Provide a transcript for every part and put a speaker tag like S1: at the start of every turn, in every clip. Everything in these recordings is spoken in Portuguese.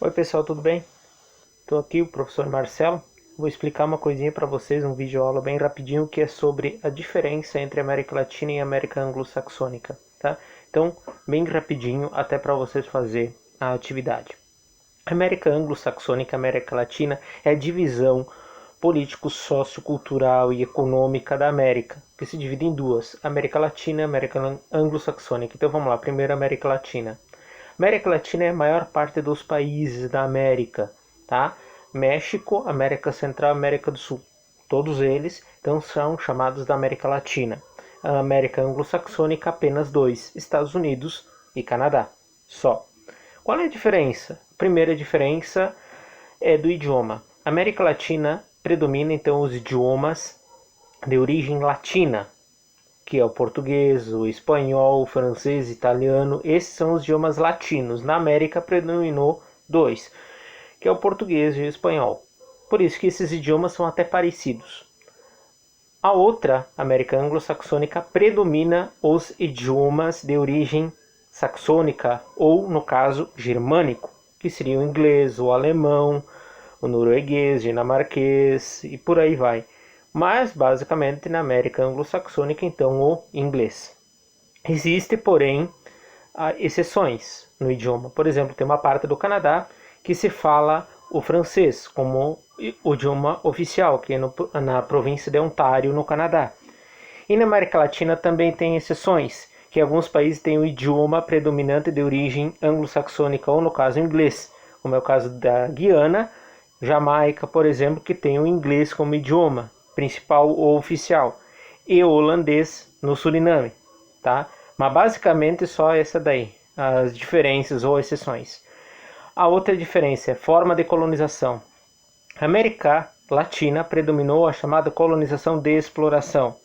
S1: Oi pessoal, tudo bem? Estou aqui, o professor Marcelo. Vou explicar uma coisinha para vocês, um vídeo aula bem rapidinho, que é sobre a diferença entre América Latina e América Anglo-Saxônica, tá? Então, bem rapidinho, até para vocês fazer a atividade. América Anglo-Saxônica e América Latina é a divisão político, sociocultural e econômica da América, que se divide em duas, América Latina e América Anglo-Saxônica. Então vamos lá, primeiro América Latina. América Latina é a maior parte dos países da América, tá? México, América Central, América do Sul. Todos eles então são chamados da América Latina. A América Anglo-Saxônica apenas dois, Estados Unidos e Canadá. Só. Qual é a diferença? A primeira diferença é do idioma. A América Latina predomina então os idiomas de origem latina, que é o português, o espanhol, o francês, o italiano. Esses são os idiomas latinos. Na América predominou dois, que é o português e o espanhol. Por isso que esses idiomas são até parecidos. A outra, América Anglo-Saxônica, predomina os idiomas de origem saxônica, ou, no caso, germânico, que seria o inglês, o alemão, o norueguês, dinamarquês e por aí vai. Mas, basicamente, na América Anglo-Saxônica, então, o inglês. Existe, porém, exceções no idioma. Por exemplo, tem uma parte do Canadá que se fala o francês como o idioma oficial, que é na província de Ontário, no Canadá. E na América Latina também tem exceções, que alguns países têm o idioma predominante de origem anglo-saxônica, ou no caso inglês, como é o caso da Guiana, Jamaica, por exemplo, que tem o inglês como idioma principal ou oficial, e o holandês no Suriname, tá? Mas basicamente só essa daí, as diferenças ou exceções. A outra diferença é forma de colonização. A América Latina predominou a chamada colonização de exploração,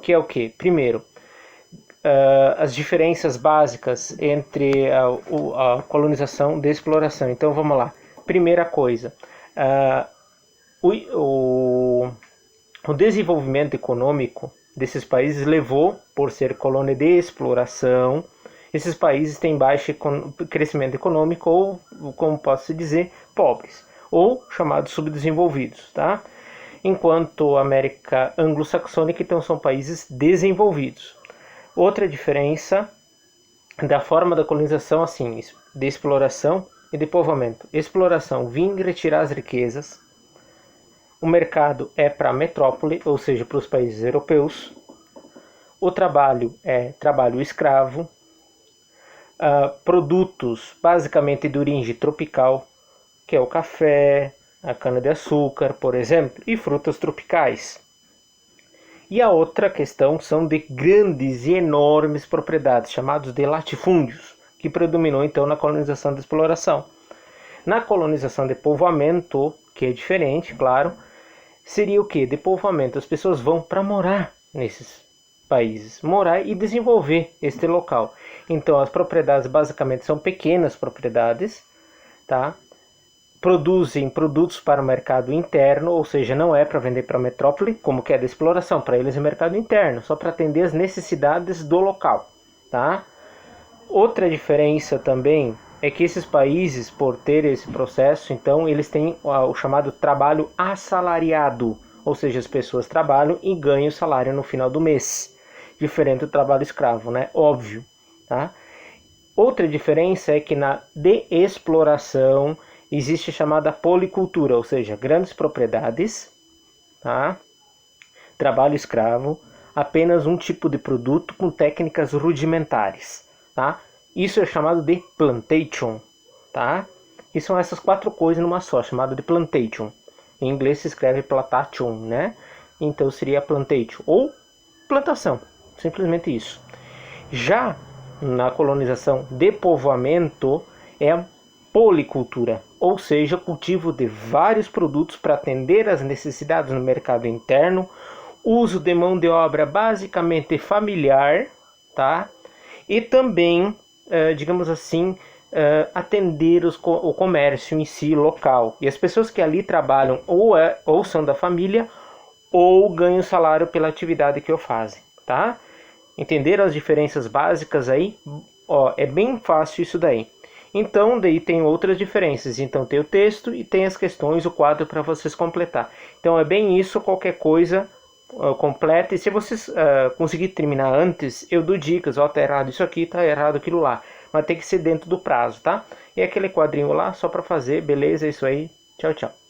S1: que é o que? Primeiro, as diferenças básicas entre a colonização de exploração. Então vamos lá. Primeira coisa, o desenvolvimento econômico desses países levou, por ser colônia de exploração, esses países têm baixo crescimento econômico ou, como posso dizer, pobres, ou chamados subdesenvolvidos, tá? Enquanto a América Anglo-Saxônica, então, são países desenvolvidos. Outra diferença da forma da colonização, assim, de exploração e de povoamento. Exploração, vir retirar as riquezas. O mercado é para a metrópole, ou seja, para os países europeus. O trabalho é trabalho escravo. Produtos basicamente de origem tropical, que é o café, a cana-de-açúcar, por exemplo, e frutas tropicais. E a outra questão são de grandes e enormes propriedades, chamados de latifúndios, que predominou então na colonização de exploração. Na colonização de povoamento, que é diferente, claro, seria o que? De povoamento. As pessoas vão para morar nesses países, morar e desenvolver este local. Então as propriedades basicamente são pequenas propriedades, tá? Produzem produtos para o mercado interno, ou seja, não é para vender para a metrópole, como que é da exploração, para eles é mercado interno, só para atender as necessidades do local, tá? Outra diferença também é que esses países, por ter esse processo, então eles têm o chamado trabalho assalariado, ou seja, as pessoas trabalham e ganham salário no final do mês, diferente do trabalho escravo, né? Óbvio, tá? Outra diferença é que na de exploração existe a chamada policultura, ou seja, grandes propriedades, tá? Trabalho escravo, apenas um tipo de produto com técnicas rudimentares, tá? Isso é chamado de plantation, tá? E são essas quatro coisas numa só, chamado de plantation. Em inglês se escreve plantation, né? Então seria plantation, ou plantação, simplesmente isso. Já na colonização de povoamento é a policultura, ou seja, cultivo de vários produtos para atender às necessidades no mercado interno, uso de mão de obra basicamente familiar, tá? E também, digamos assim, atender o comércio em si local. E as pessoas que ali trabalham ou são da família ou ganham salário pela atividade que fazem, tá? Entenderam as diferenças básicas aí? Ó, é bem fácil isso daí. Então, daí tem outras diferenças. Então, tem o texto e tem as questões, o quadro para vocês completar. Então, é bem isso, qualquer coisa completa. E se vocês conseguir terminar antes, eu dou dicas. Ó, tá errado isso aqui, tá errado aquilo lá. Mas tem que ser dentro do prazo, tá? E aquele quadrinho lá, só para fazer. Beleza, é isso aí. Tchau, tchau.